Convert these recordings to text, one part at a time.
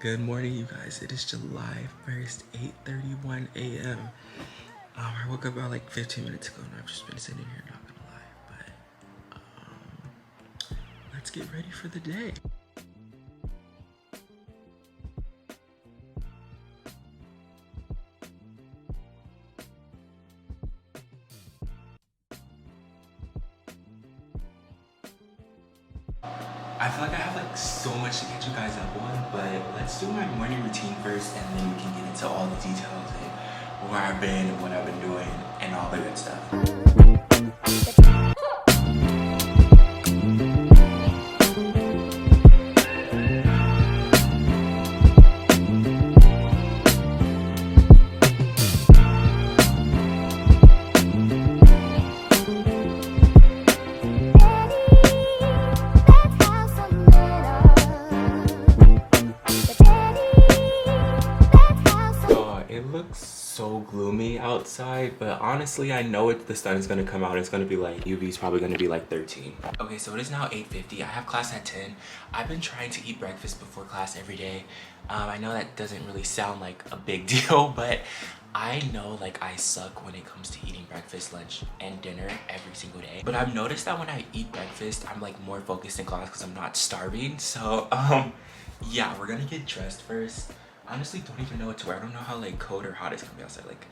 Good morning, you guys. It is July 1st, 8:31 a.m. I woke up about like 15 minutes ago and I've just been sitting here, not gonna lie. But let's get ready for the day. I feel like I have like so much to get you guys up on, but let's do my morning routine first and then we can get into all the details and where I've been and what I've been doing and all the good stuff. So gloomy outside, but honestly I know the sun is gonna come out. It's gonna be like UV's probably gonna be like 13. Okay, so it is now 8:50. I have class at 10. I've been trying to eat breakfast before class every day. I know that doesn't really sound like a big deal, but I know like I suck when it comes to eating breakfast, lunch, and dinner every single day. But I've noticed that when I eat breakfast, I'm like more focused in class because I'm not starving. So yeah, we're gonna get dressed first. Honestly, don't even know what to wear. I don't know how like cold or hot it's gonna be outside. Like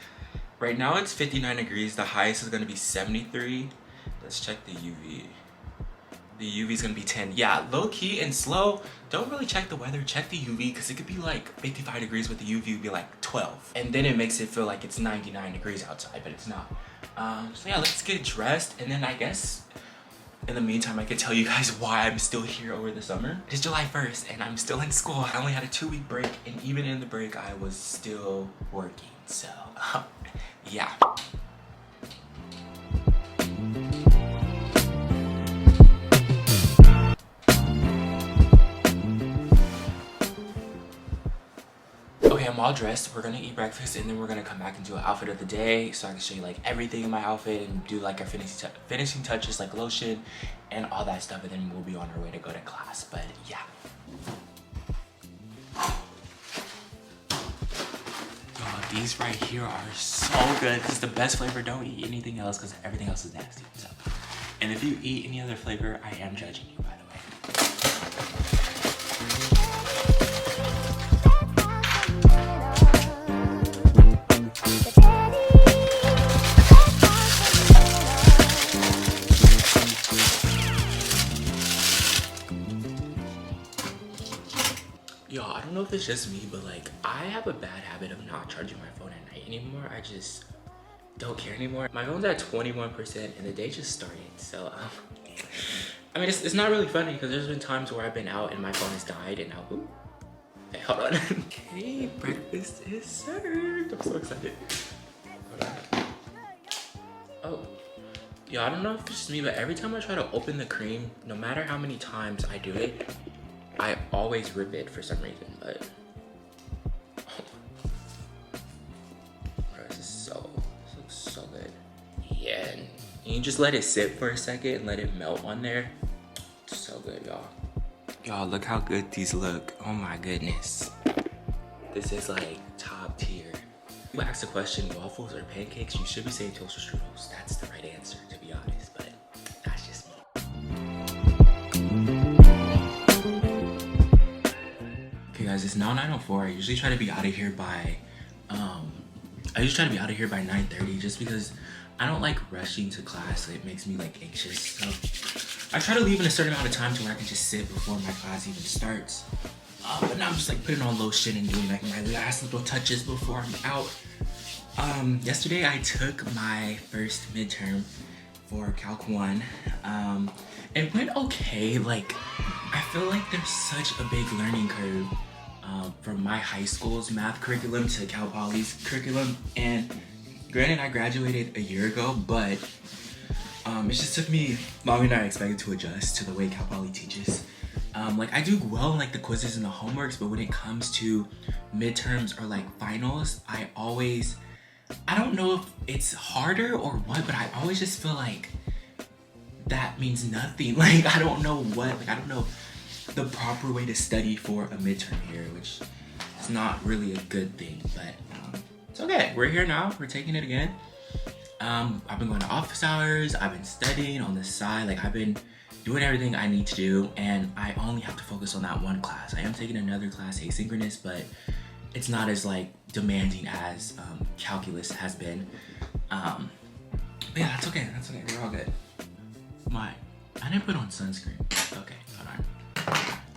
right now it's 59 degrees. The highest is gonna be 73. Let's check the UV. The UV is gonna be 10. Yeah, low key and slow. Don't really check the weather. Check the UV because it could be like 55 degrees, but the UV would be like 12. And then it makes it feel like it's 99 degrees outside, but it's not. So yeah, let's get dressed, and then I guess in the meantime, I can tell you guys why I'm still here over the summer. It's July 1st and I'm still in school. I only had a 2-week break, and even in the break, I was still working. So, yeah. Okay, I'm all dressed. We're gonna eat breakfast and then we're gonna come back and do an outfit of the day so I can show you like everything in my outfit and do like our finishing touches like lotion and all that stuff, and then we'll be on our way to go to class. But yeah. Oh, these right here are so good. This is the best flavor. Don't eat anything else because everything else is nasty. So, and if you eat any other flavor, I am judging you, by the way. Yo, I don't know if it's just me, but like I have a bad habit of not charging my phone at night anymore. I just don't care anymore. My phone's at 21% and the day just started. So I mean, it's not really funny because there's been times where I've been out and my phone has died and now, ooh. Hey, hold on. Okay, breakfast is served. I'm so excited. Hold on. Oh, yo, I don't know if it's just me, but every time I try to open the cream, no matter how many times I do it, I always rip it for some reason, but this looks so good. Yeah, and you just let it sit for a second and let it melt on there. It's so good, y'all. Y'all, look how good these look. Oh my goodness. This is like top tier. You ask the question, waffles or pancakes, you should be saying toast or strudels. That's the right answer, to be honest, but that's just me. Okay guys, it's now 9:04. I usually try to be out of here by 9:30 just because I don't like rushing to class. It makes me like anxious. So I try to leave in a certain amount of time to where I can just sit before my class even starts. But now I'm just like putting on lotion and doing like my last little touches before I'm out. Yesterday I took my first midterm for Calc 1. It went okay. Like I feel like there's such a big learning curve from my high school's math curriculum to Cal Poly's curriculum, and granted I graduated a year ago, but it just took me longer than I expected to adjust to the way Cal Poly teaches. Like I do well in like the quizzes and the homeworks, but when it comes to midterms or like finals, I don't know if it's harder or what, but I always just feel like that means nothing. Like I don't know what, like I don't know the proper way to study for a midterm here, which is not really a good thing, but it's okay. We're here now, we're taking it again. I've been going to office hours, I've been studying on the side, like I've been doing everything I need to do, and I only have to focus on that one class. I am taking another class, asynchronous, but it's not as like demanding as calculus has been. But yeah, that's okay, we're all good. I didn't put on sunscreen. Okay, hold on.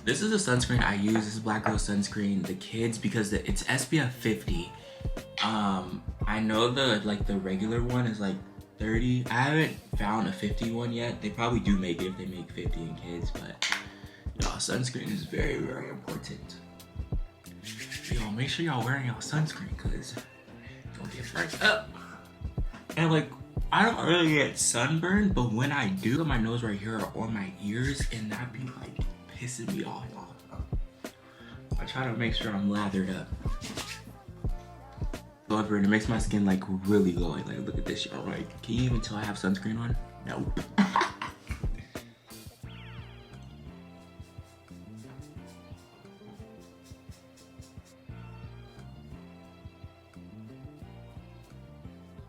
This is the sunscreen I use. This is Black Girl sunscreen. The kids, because it's SPF 50. I know the regular one is like 30. I haven't found a 50 one yet. They probably do make it if they make 50 in kids, but y'all, sunscreen is very, very important. Y'all, make sure y'all wearing y'all sunscreen, cause don't get burnt up. And like, I don't really get sunburn, but when I do, my nose right here or my ears, and that be like pissing me off, y'all. I try to make sure I'm lathered up. However, it makes my skin like really glowing. Like, look at this, y'all. Like, can you even tell I have sunscreen on? Nope.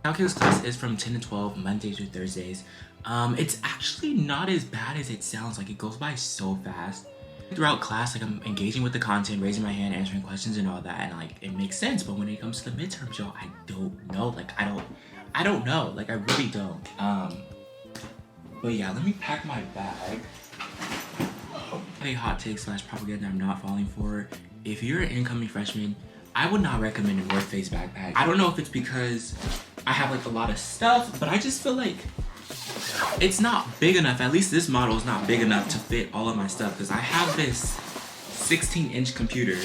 Calculus class is from 10 to 12, Mondays through Thursdays. It's actually not as bad as it sounds. Like, it goes by so fast. Throughout class, like, I'm engaging with the content, raising my hand, answering questions and all that, and like, it makes sense. But when it comes to the midterms, y'all, I don't know. Like, I don't know. Like, I really don't. But yeah, let me pack my bag. A hot take / propaganda I'm not falling for. If you're an incoming freshman, I would not recommend a North Face backpack. I don't know if it's because I have like a lot of stuff, but I just feel like it's not big enough. At least this model is not big enough to fit all of my stuff, because I have this 16-inch computer.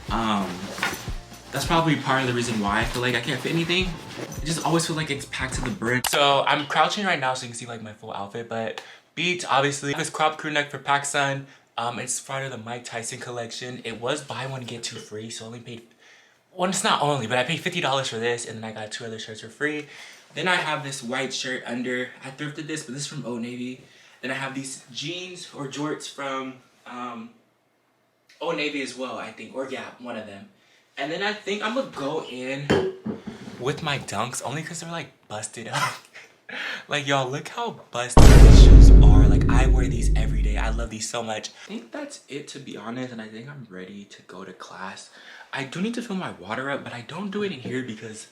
That's probably part of the reason why I feel like I can't fit anything. I just always feel like it's packed to the brim. So I'm crouching right now so you can see like my full outfit, but Beats, obviously. This crop crew neck for PacSun. It's part of the Mike Tyson collection. It was buy one get two free, so I only paid, well, it's not only, but I paid $50 for this, and then I got 2 other shirts for free. Then I have this white shirt under. I thrifted this, but this is from Old Navy. Then I have these jeans or jorts from Old Navy as well, I think, or Gap, one of them. And then I think I'm gonna go in with my Dunks, only because they're like busted up. Like, y'all, look how busted these shoes are. Like, I wear these every day. I love these so much. I think that's it, to be honest, and I think I'm ready to go to class. I do need to fill my water up, but I don't do it in here because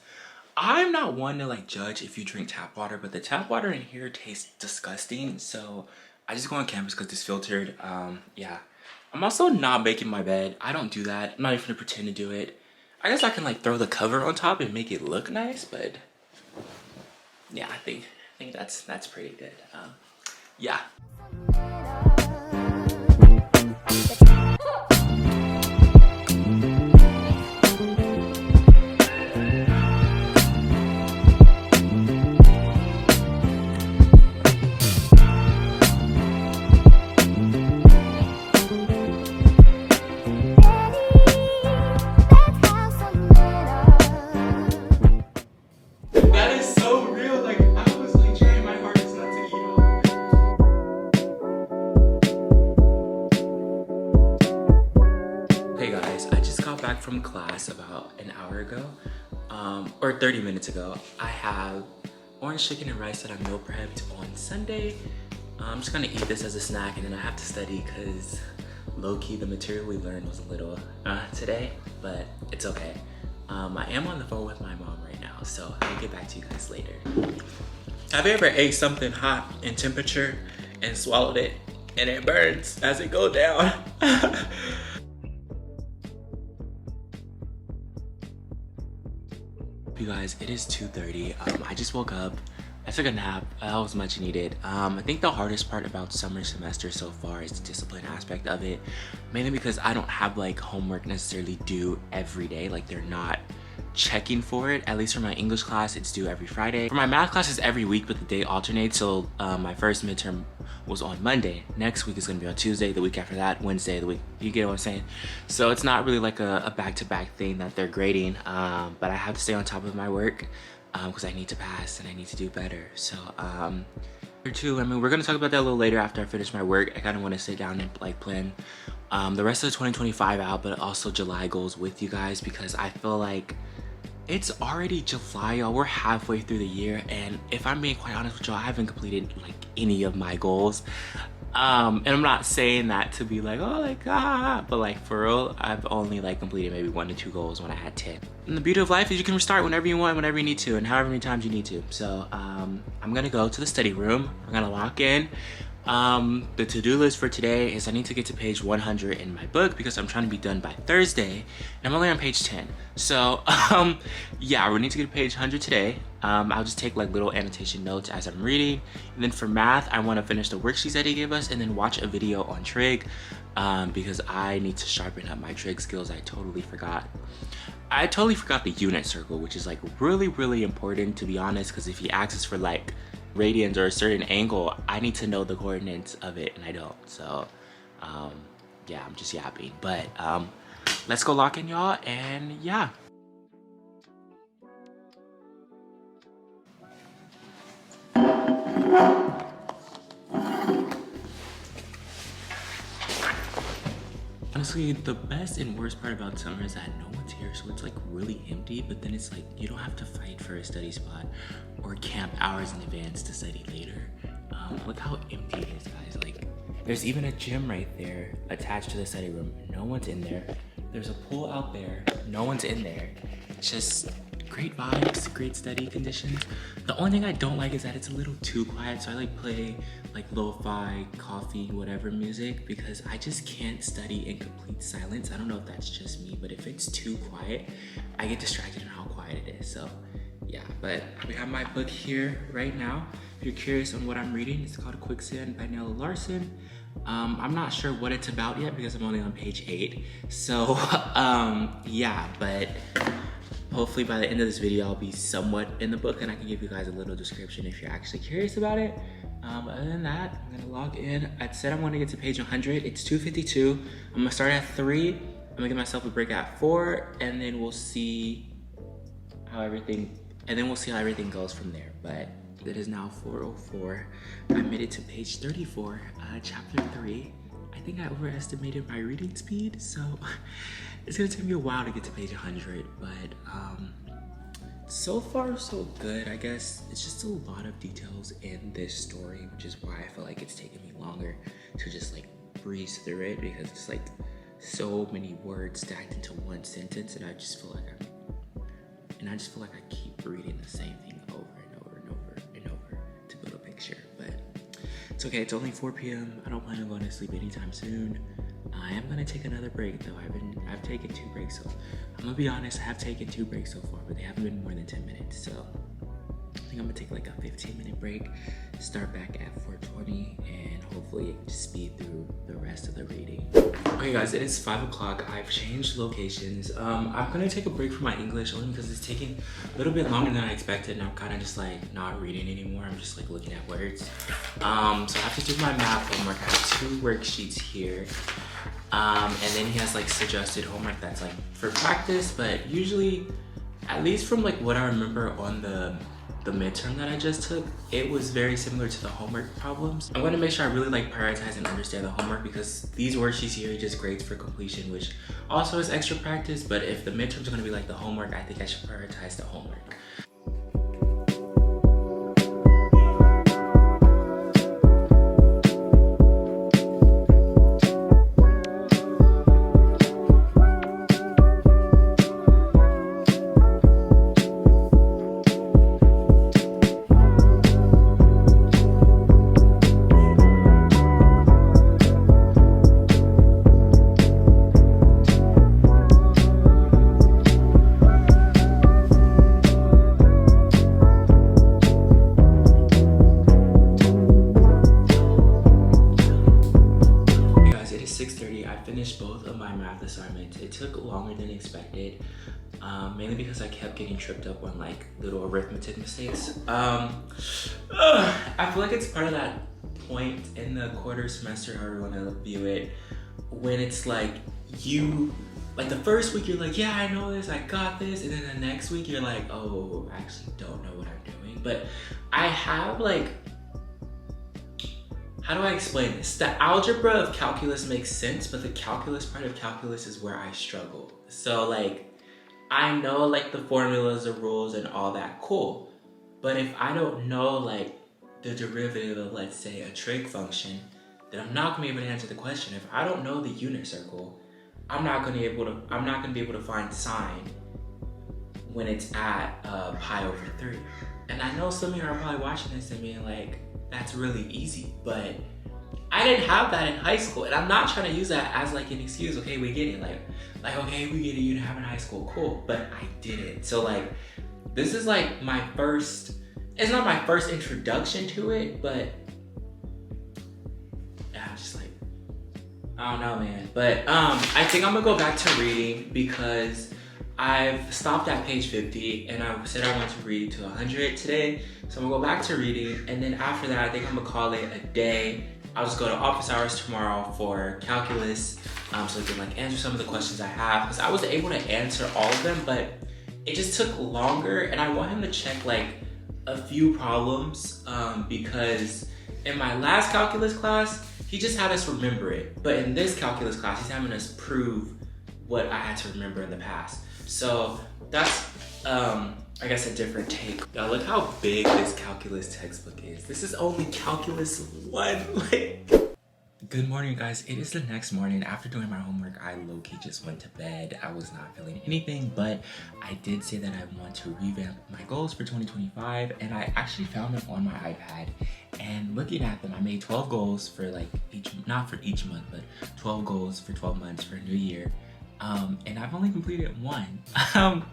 I'm not one to like judge if you drink tap water, but the tap water in here tastes disgusting. So I just go on campus because it's filtered. Yeah. I'm also not making my bed. I don't do that. I'm not even gonna pretend to do it. I guess I can like throw the cover on top and make it look nice, but yeah, I think that's pretty good. Yeah. From class about an hour ago, or 30 minutes ago. I have orange chicken and rice that I meal prepped on Sunday. I'm just gonna eat this as a snack, and then I have to study because low-key the material we learned was a little today, but it's okay. I am on the phone with my mom right now, so I'll get back to you guys later. Have you ever ate something hot in temperature and swallowed it and it burns as it goes down? You guys, it is 2:30. I just woke up. I took a nap. That was much needed. I think the hardest part about summer semester so far is the discipline aspect of it, mainly because I don't have like homework necessarily due every day. Like, they're not checking for it. At least for my English class, it's due every Friday. For my math classes, every week, but the day alternates. So my first midterm was on Monday. Next week is gonna be on Tuesday. The week after that, Wednesday. The week, you get what I'm saying? So it's not really like a back-to-back thing that they're grading. But I have to stay on top of my work because I need to pass and I need to do better. So Or two, I mean, we're gonna talk about that a little later after I finish my work. I kind of want to sit down and like plan the rest of the 2025 out, but also July goals with you guys, because I feel like it's already July, y'all. We're halfway through the year, and if I'm being quite honest with y'all, I haven't completed like any of my goals. And I'm not saying that to be like, oh, like, but like for real, I've only like completed maybe 1 to 2 goals when I had 10. And the beauty of life is you can restart whenever you want, whenever you need to, and however many times you need to. So I'm gonna go to the study room. We're gonna lock in. The to-do list for today is I need to get to page 100 in my book because I'm trying to be done by Thursday, and I'm only on page 10. So yeah, we need to get to page 100 today. I'll just take like little annotation notes as I'm reading. And then for math, I want to finish the worksheets that he gave us and then watch a video on trig, because I need to sharpen up my trig skills. I totally forgot the unit circle, which is like really important, to be honest, because if he asks us for like radians or a certain angle, I need to know the coordinates of it, and I don't. So yeah, I'm just yapping, but let's go lock in, y'all, and yeah. Honestly, the best and worst part about summer is that no one's here, so it's like really empty, but then it's like you don't have to fight for a study spot or camp hours in advance to study later. Look how empty it is, guys. Like, there's even a gym right there attached to the study room. No one's in there. There's a pool out there. No one's in there. It's just great vibes, great study conditions. The only thing I don't like is that it's a little too quiet, so I like play like lo-fi, coffee, whatever music, because I just can't study in complete silence. I don't know if that's just me, but if it's too quiet, I get distracted in how quiet it is. So yeah, but we have my book here right now. If you're curious on what I'm reading, it's called Quicksand by Nella Larson. I'm not sure what it's about yet because I'm only on page 8. So yeah, but hopefully by the end of this video, I'll be somewhat in the book and I can give you guys a little description if you're actually curious about it. Other than that, I'm gonna log in. I said I'm gonna get to page 100. It's 2:52. I'm gonna start at 3. I'm gonna give myself a break at 4, and then we'll see how everything goes from there. But it is now 4:04. I made it to page 34, chapter 3. I think I overestimated my reading speed, so it's gonna take me a while to get to page 100, but so far so good. I guess it's just a lot of details in this story, which is why I feel like it's taking me longer to just like breeze through it, because it's like so many words stacked into one sentence, and I just feel like I keep reading the same thing over and over and over and over to build a picture. But it's okay, it's only 4 p.m. I don't plan on going to sleep anytime soon. I am gonna take another break though. I've taken 2 breaks, so I'm gonna be honest, I have taken 2 breaks so far, but they haven't been more than 10 minutes. So I think I'm gonna take like a 15-minute break, start back at 4:20, and hopefully just speed through the rest of the reading. Okay guys, it is 5 o'clock. I've changed locations. I'm gonna take a break from my English only because it's taking a little bit longer than I expected, and I'm kind of just like not reading anymore. I'm just like looking at words. So I have to do my math homework. I have 2 worksheets here. And then he has like suggested homework that's like for practice, but usually, at least from like what I remember on the midterm that I just took, it was very similar to the homework problems. I'm gonna make sure I really like prioritize and understand the homework, because these worksheets here are just grades for completion, which also is extra practice, but if the midterms are gonna be like the homework, I think I should prioritize the homework. Assignments. It took longer than expected, mainly because I kept getting tripped up on like little arithmetic mistakes. I feel like it's part of that point in the quarter semester, however you want to view it, when it's like like the first week you're like, yeah, I know this, I got this, and then the next week you're like, oh, I actually don't know what I'm doing. But I have like how do I explain this? The algebra of calculus makes sense, but the calculus part of calculus is where I struggle. So like, I know like the formulas, the rules, and all that, cool. But if I don't know like the derivative of, let's say, a trig function, then I'm not gonna be able to answer the question. If I don't know the unit circle, I'm not gonna be able to find sine when it's at pi over 3. And I know some of you are probably watching this and being like, that's really easy, but I didn't have that in high school, and I'm not trying to use that as like an excuse. Okay, we get it, like okay, we get it, you didn't have it in high school, cool, but I didn't. So like, this is like my first, it's not my first introduction to it, but yeah, I'm just like, I don't know, man. But I think I'm gonna go back to reading because I've stopped at page 50 and I said I want to read to 100 today. So I'm gonna go back to reading, and then after that, I think I'm gonna call it a day. I'll just go to office hours tomorrow for calculus, so I can like answer some of the questions I have, because I was able to answer all of them, but it just took longer, and I want him to check like a few problems, because in my last calculus class, he just had us remember it. But in this calculus class, he's having us prove what I had to remember in the past. So that's, I guess, a different take. Now look how big this calculus textbook is. This is only calculus 1. Like, good morning, guys. It is the next morning. After doing my homework, I low-key just went to bed. I was not feeling anything, but I did say that I want to revamp my goals for 2025, and I actually found them on my iPad. And looking at them, I made 12 goals for like not for each month, but 12 goals for 12 months for a new year. And I've only completed 1. Well,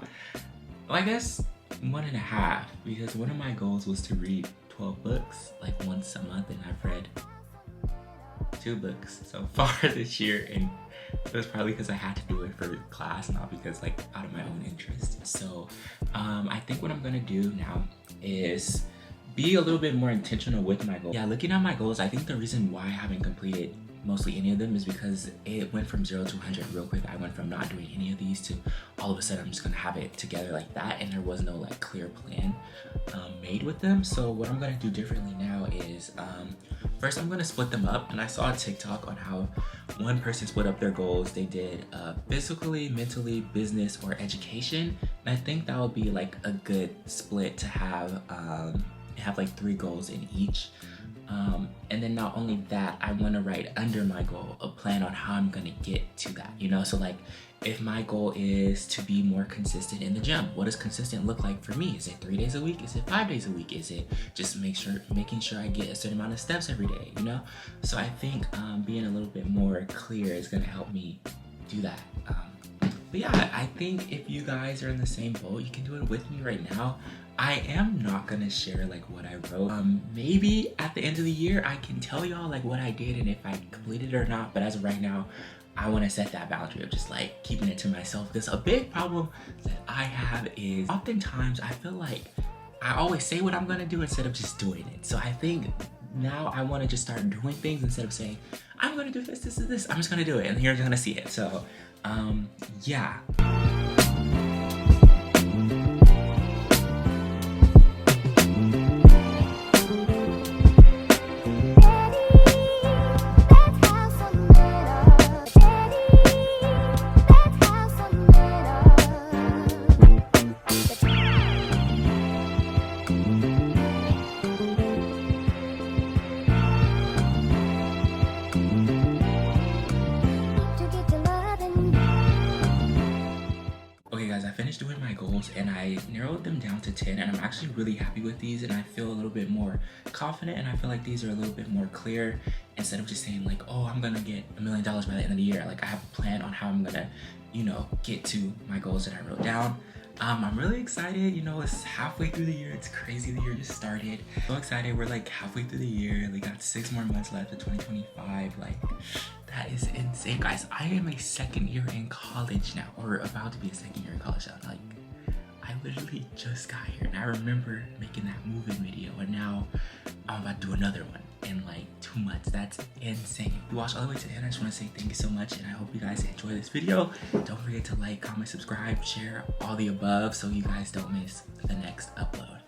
I guess 1.5, because one of my goals was to read 12 books like once a month, and I've read 2 books so far this year, and it was probably because I had to do it for class, not because like out of my own interest. So I think what I'm gonna do now is be a little bit more intentional with my goals. Yeah, looking at my goals, I think the reason why I haven't completed mostly any of them is because it went from 0 to 100 real quick. I went from not doing any of these to all of a sudden I'm just gonna have it together like that, and there was no like clear plan made with them. So what I'm gonna do differently now is first I'm gonna split them up, and I saw a TikTok on how one person split up their goals. They did physically, mentally, business, or education, and I think that would be like a good split to have like 3 goals in each. And then not only that, I want to write under my goal a plan on how I'm going to get to that, you know? So like, if my goal is to be more consistent in the gym, what does consistent look like for me? Is it 3 days a week? Is it 5 days a week? Is it just making sure I get a certain amount of steps every day, you know? So I think being a little bit more clear is going to help me do that. But yeah, I think if you guys are in the same boat, you can do it with me right now. I am not gonna share like what I wrote. Maybe at the end of the year, I can tell y'all like what I did and if I completed it or not. But as of right now, I want to set that boundary of just like keeping it to myself. Because a big problem that I have is oftentimes I feel like I always say what I'm gonna do instead of just doing it. So I think now I want to just start doing things instead of saying, I'm gonna do this, this, and this. I'm just gonna do it, and you're gonna see it. So yeah. Doing my goals, and I narrowed them down to 10, and I'm actually really happy with these, and I feel a little bit more confident, and I feel like these are a little bit more clear instead of just saying like, oh, I'm gonna get $1 million by the end of the year. Like, I have a plan on how I'm gonna, you know, get to my goals that I wrote down. I'm really excited. You know, it's halfway through the year. It's crazy, the year just started. So excited. We're like halfway through the year. We got 6 more months left of 2025. Like, that is insane, guys. I am a second year in college now, or about to be a second year in college now. Like, I literally just got here, and I remember making that moving video, and now I'm about to do another one in like 2 months. That's insane. If you watched all the way to the end, I just want to say thank you so much, and I hope you guys enjoy this video. Don't forget to like, comment, subscribe, share, all the above, so you guys don't miss the next upload.